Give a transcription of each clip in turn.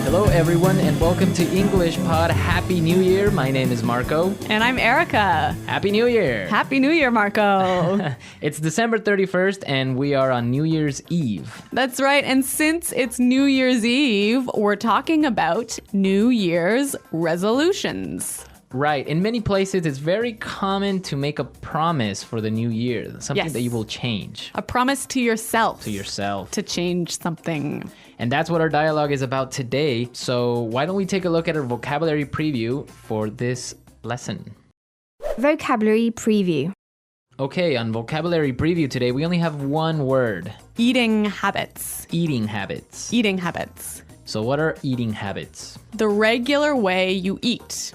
Hello, everyone, and welcome to English Pod. Happy New Year. My name is Marco. And I'm Erica. Happy New Year. Happy New Year, Marco. It's December 31st, and we are on New Year's Eve. That's right. And since it's New Year's Eve, we're talking about New Year's resolutions. Right. In many places, it's very common to make a promise for the new year, something Yes. that you will change. A promise to yourself. To yourself. To change something. And that's what our dialogue is about today. So why don't we take a look at our vocabulary preview for this lesson? Vocabulary preview. Okay, on vocabulary preview today, we only have one word. Eating habits. Eating habits. Eating habits. So what are eating habits? The regular way you eat.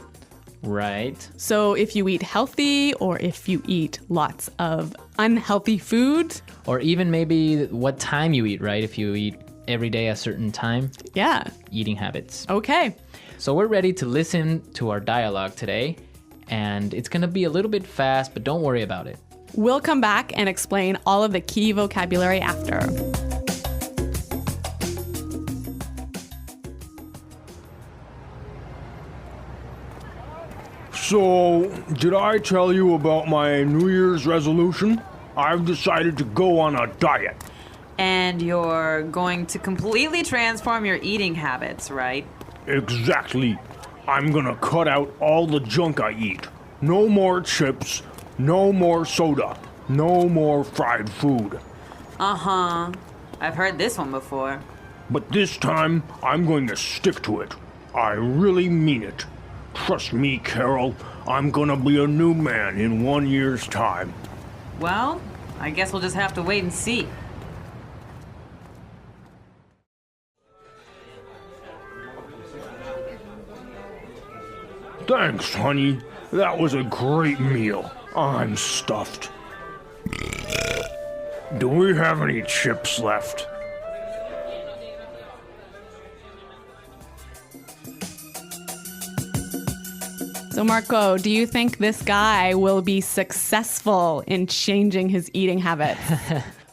Right. So if you eat healthy or if you eat lots of unhealthy food. Or even maybe what time you eat, right? If you eat every day a certain time, Yeah. eating habits. Okay. So we're ready to listen to our dialogue today, and it's going to be a little bit fast, but don't worry about it. We'll come back and explain all of the key vocabulary after. So, did I tell you about my New Year's resolution? I've decided to go on a diet. And you're going to completely transform your eating habits, right? Exactly. I'm gonna cut out all the junk I eat. No more chips, no more soda, no more fried food. Uh-huh. I've heard this one before. But this time, I'm going to stick to it. I really mean it. Trust me, Carol, I'm gonna be a new man in 1 year's time. Well, I guess we'll just have to wait and see. Thanks, honey. That was a great meal. I'm stuffed. Do we have any chips left? So, Marco, do you think this guy will be successful in changing his eating habits?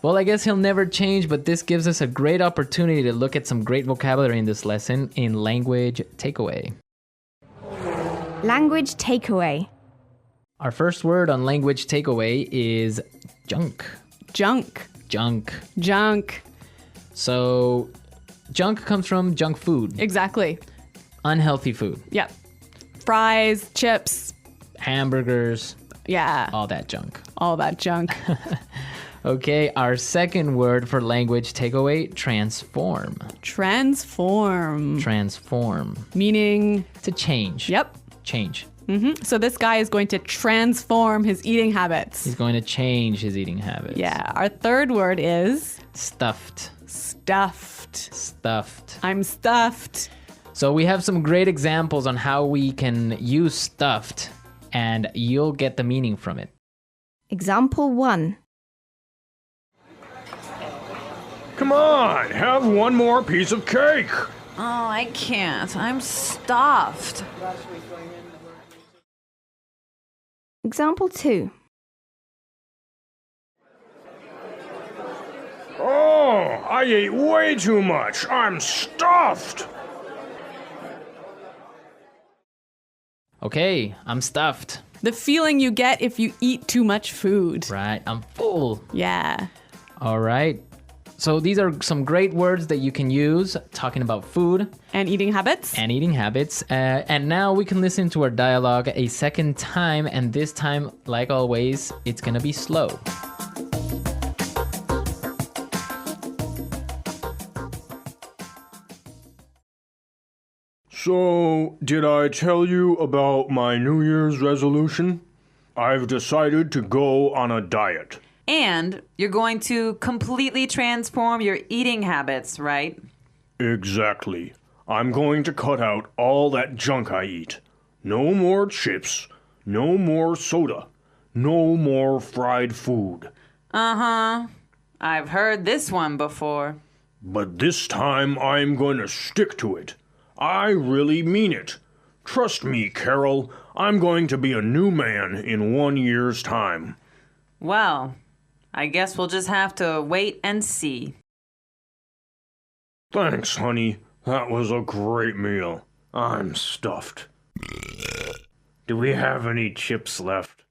Well, I guess he'll never change, but this gives us a great opportunity to look at some great vocabulary in this lesson in language takeaway. Language takeaway. Our first word on language takeaway is junk. Junk. Junk. Junk. So, junk comes from junk food, Exactly. unhealthy food, Yep. Fries, chips. hamburgers, Yeah. all that junk. All that junk. Okay, our second word for language takeaway, transform. Transform. Transform. Meaning, To change. yep. Change. So this guy is going to transform his eating habits. He's going to change his eating habits. Yeah. Our third word is Stuffed. stuffed. Stuffed. I'm stuffed. So we have some great examples on how we can use stuffed, and you'll get the meaning from it. Example 1. Come on, have one more piece of cake. Oh, I can't. I'm stuffed. Example 2. Oh, I ate way too much. I'm stuffed. Okay, I'm stuffed. The feeling you get if you eat too much food. Right, I'm full. Yeah. All right. So these are some great words that you can use talking about food And eating habits. and eating habits. And now we can listen to our dialogue a second time. And this time, like always, it's going to be slow. So, did I tell you about my New Year's resolution? I've decided to go on a diet. And you're going to completely transform your eating habits, right? Exactly. I'm going to cut out all that junk I eat. No more chips. No more soda. No more fried food. Uh-huh. I've heard this one before. But this time I'm going to stick to it. I really mean it. Trust me, Carol, I'm going to be a new man in 1 year's time. Well, I guess we'll just have to wait and see. Thanks, honey. That was a great meal. I'm stuffed. Do we have any chips left?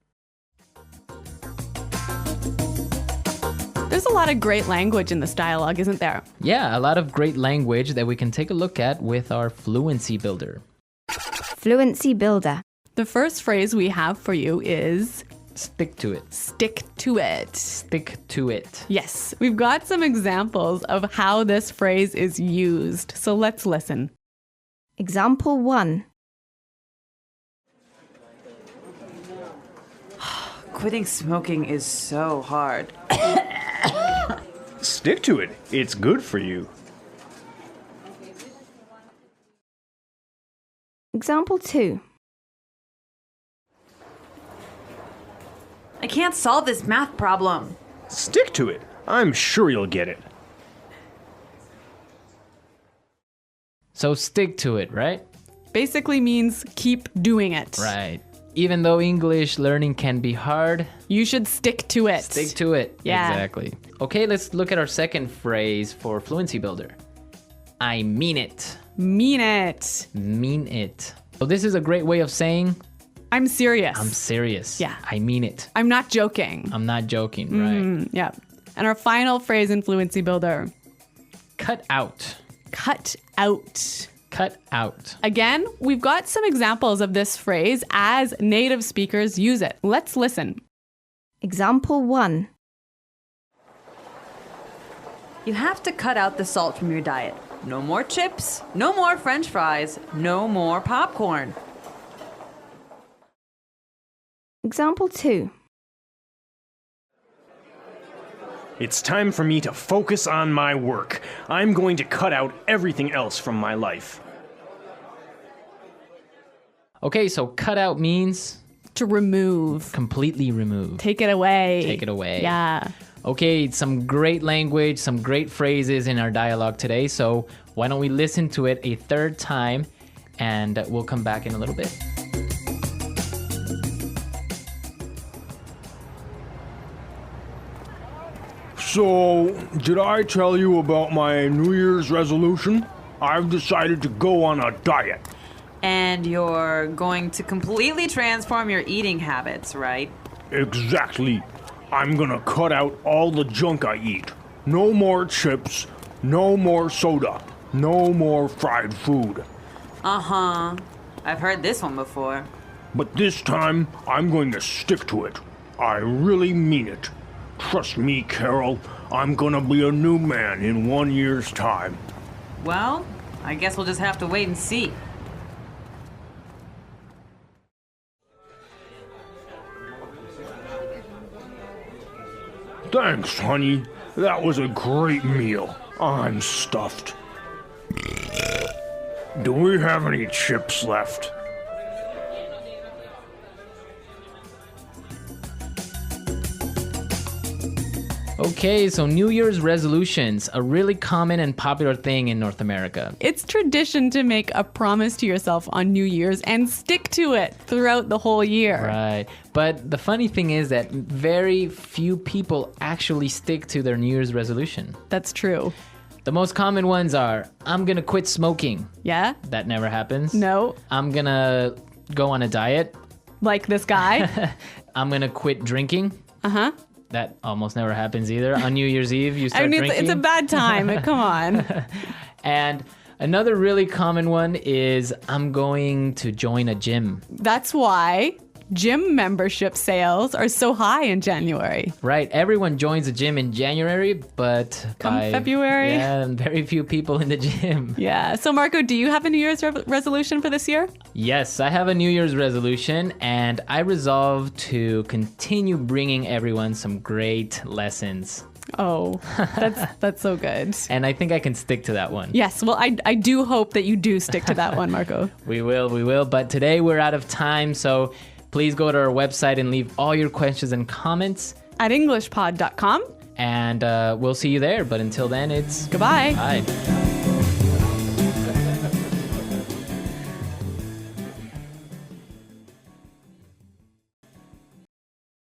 There's a lot of great language in this dialogue, isn't there? Yeah, a lot of great language that we can take a look at with our Fluency Builder. Fluency Builder. The first phrase we have for you is Stick to it. stick to it. Stick to it. Yes, we've got some examples of how this phrase is used. So let's listen. Example 1. Quitting smoking is so hard. Stick to it. It's good for you. Example 2. I can't solve this math problem. Stick to it. I'm sure you'll get it. So stick to it, right? Basically means keep doing it. Right. Even though English learning can be hard, You should stick to it. stick to it. Yeah. Exactly. Okay, let's look at our second phrase for Fluency Builder. I mean it. Mean it. Mean it. So this is a great way of saying I'm serious. I'm serious. Yeah. I mean it. I'm not joking. I'm not joking, right? Yeah. And our final phrase in Fluency Builder, Cut out. cut out. Cut out. Again, we've got some examples of this phrase as native speakers use it. Let's listen. Example 1. You have to cut out the salt from your diet. No more chips, no more french fries, no more popcorn. Example 2. It's time for me to focus on my work. I'm going to cut out everything else from my life. Okay, so cut out means To remove. completely remove. Take it away. Take it away. Yeah. Okay, some great language, some great phrases in our dialogue today. So why don't we listen to it a third time and we'll come back in a little bit. So, did I tell you about my New Year's resolution? I've decided to go on a diet. And you're going to completely transform your eating habits, right? Exactly. I'm gonna cut out all the junk I eat. No more chips, no more soda, no more fried food. Uh-huh. I've heard this one before. But this time, I'm going to stick to it. I really mean it. Trust me, Carol, I'm gonna be a new man in 1 year's time. Well, I guess we'll just have to wait and see. Thanks, honey. That was a great meal. I'm stuffed. Do we have any chips left? Okay, so New Year's resolutions, a really common and popular thing in North America. It's tradition to make a promise to yourself on New Year's and stick to it throughout the whole year. Right. But the funny thing is that very few people actually stick to their New Year's resolution. That's true. The most common ones are, I'm gonna quit smoking. Yeah? That never happens. No? I'm gonna go on a diet. Like this guy? I'm gonna quit drinking. Uh-huh. That almost never happens either. On New Year's Eve, you start I mean, drinking. it's a bad time. Come on. And another really common one is, I'm going to join a gym. That's why gym membership sales are so high in January. Right, everyone joins a gym in January, but Come by February? yeah, very few people in the gym. Yeah. So, Marco, do you have a New Year's resolution for this year? Yes, I have a New Year's resolution, and I resolve to continue bringing everyone some great lessons. Oh, that's so good. And I think I can stick to that one. Yes. Well, I do hope that you do stick to that one, Marco. We will. But today we're out of time, so please go to our website and leave all your questions and comments. At EnglishPod.com. And we'll see you there. But until then, it's Goodbye. bye.